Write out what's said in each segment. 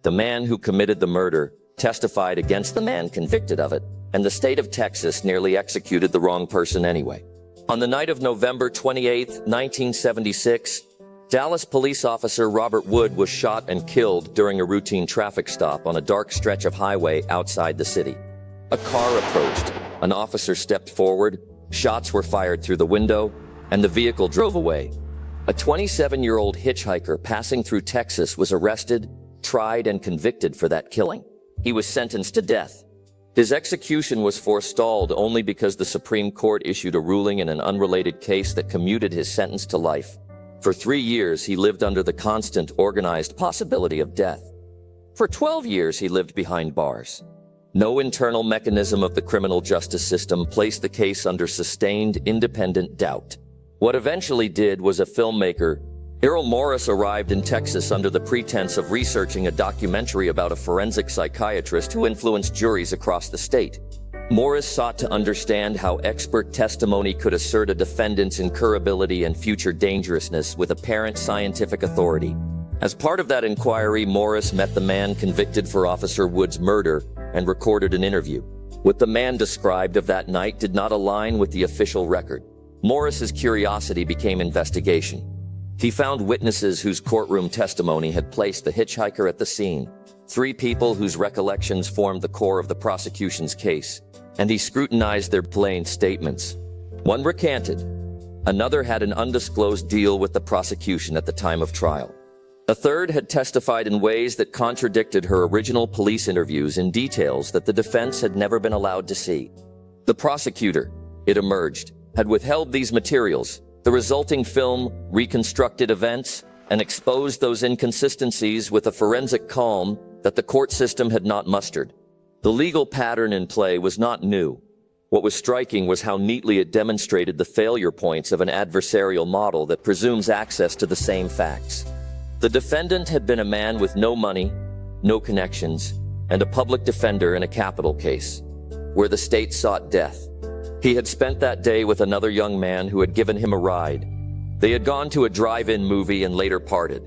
The man who committed the murder testified against the man convicted of it, and the state of Texas nearly executed the wrong person anyway. On the night of November 28, 1976, Dallas police officer Robert Wood was shot and killed during a routine traffic stop on a dark stretch of highway outside the city. A car approached, an officer stepped forward, shots were fired through the window, and the vehicle drove away. A 27-year-old hitchhiker passing through Texas was arrested, tried, and convicted for that killing. He was sentenced to death. His execution was forestalled only because the Supreme Court issued a ruling in an unrelated case that commuted his sentence to life. For 3 years, he lived under the constant, organized possibility of death. For 12 years, he lived behind bars. No internal mechanism of the criminal justice system placed the case under sustained, independent doubt. What eventually did was a filmmaker, Errol Morris, arrived in Texas under the pretense of researching a documentary about a forensic psychiatrist who influenced juries across the state. Morris sought to understand how expert testimony could assert a defendant's incurability and future dangerousness with apparent scientific authority. As part of that inquiry, Morris met the man convicted for Officer Wood's murder and recorded an interview. What the man described of that night did not align with the official record. Morris's curiosity became investigation. He found witnesses whose courtroom testimony had placed the hitchhiker at the scene, 3 people whose recollections formed the core of the prosecution's case, and he scrutinized their plain statements. One recanted. Another had an undisclosed deal with the prosecution at the time of trial. A third had testified in ways that contradicted her original police interviews in details that the defense had never been allowed to see. The prosecutor, it emerged, had withheld these materials. The resulting film reconstructed events and exposed those inconsistencies with a forensic calm that the court system had not mustered. The legal pattern in play was not new. What was striking was how neatly it demonstrated the failure points of an adversarial model that presumes access to the same facts. The defendant had been a man with no money, no connections, and a public defender in a capital case, where the state sought death. He had spent that day with another young man who had given him a ride. They had gone to a drive-in movie and later parted.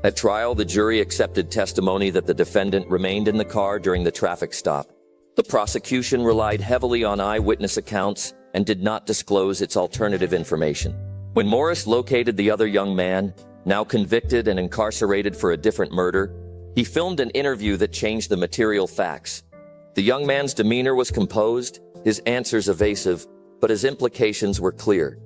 At trial, the jury accepted testimony that the defendant remained in the car during the traffic stop. The prosecution relied heavily on eyewitness accounts and did not disclose its alternative information. When Morris located the other young man, now convicted and incarcerated for a different murder, he filmed an interview that changed the material facts. The young man's demeanor was composed, his answers evasive, but his implications were clear.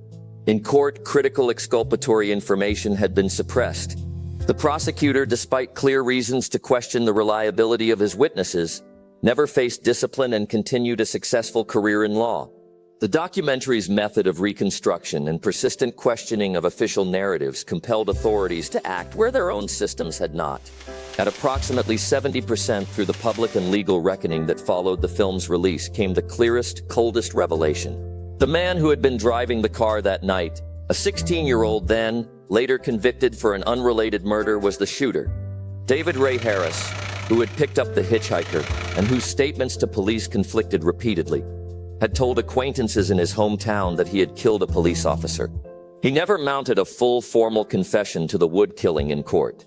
In court, critical exculpatory information had been suppressed. The prosecutor, despite clear reasons to question the reliability of his witnesses, never faced discipline and continued a successful career in law. The documentary's method of reconstruction and persistent questioning of official narratives compelled authorities to act where their own systems had not. At approximately 70% through the public and legal reckoning that followed the film's release came the clearest, coldest revelation. The man who had been driving the car that night, a 16-year-old then, later convicted for an unrelated murder, was the shooter. David Ray Harris, who had picked up the hitchhiker and whose statements to police conflicted repeatedly, had told acquaintances in his hometown that he had killed a police officer. He never mounted a full formal confession to the Wood killing in court.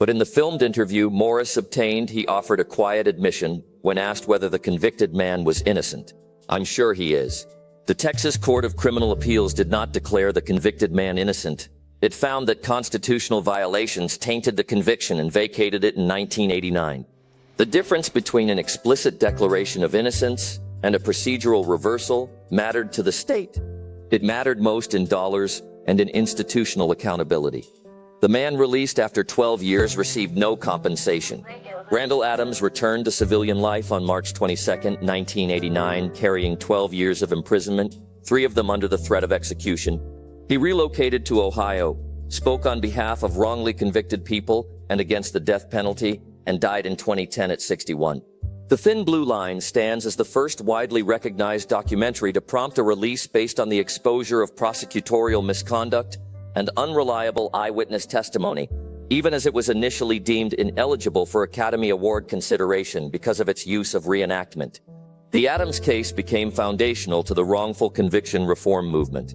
But in the filmed interview Morris obtained, he offered a quiet admission when asked whether the convicted man was innocent. "I'm sure he is." The Texas Court of Criminal Appeals did not declare the convicted man innocent. It found that constitutional violations tainted the conviction and vacated it in 1989. The difference between an explicit declaration of innocence and a procedural reversal mattered to the state. It mattered most in dollars and in institutional accountability. The man released after 12 years received no compensation. Randall Adams returned to civilian life on March 22, 1989, carrying 12 years of imprisonment, 3 of them under the threat of execution. He relocated to Ohio, spoke on behalf of wrongly convicted people and against the death penalty, and died in 2010 at 61. The Thin Blue Line stands as the first widely recognized documentary to prompt a release based on the exposure of prosecutorial misconduct and unreliable eyewitness testimony, even as it was initially deemed ineligible for Academy Award consideration because of its use of reenactment. The Adams case became foundational to the wrongful conviction reform movement.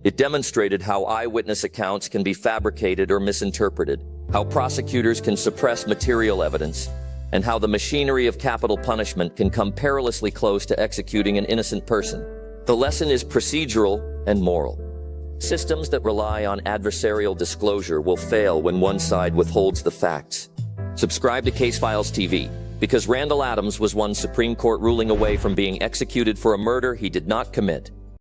It demonstrated how eyewitness accounts can be fabricated or misinterpreted, how prosecutors can suppress material evidence, and how the machinery of capital punishment can come perilously close to executing an innocent person. The lesson is procedural and moral. Systems that rely on adversarial disclosure will fail when one side withholds the facts. Subscribe to Case Files TV, because Randall Adams was one Supreme Court ruling away from being executed for a murder he did not commit.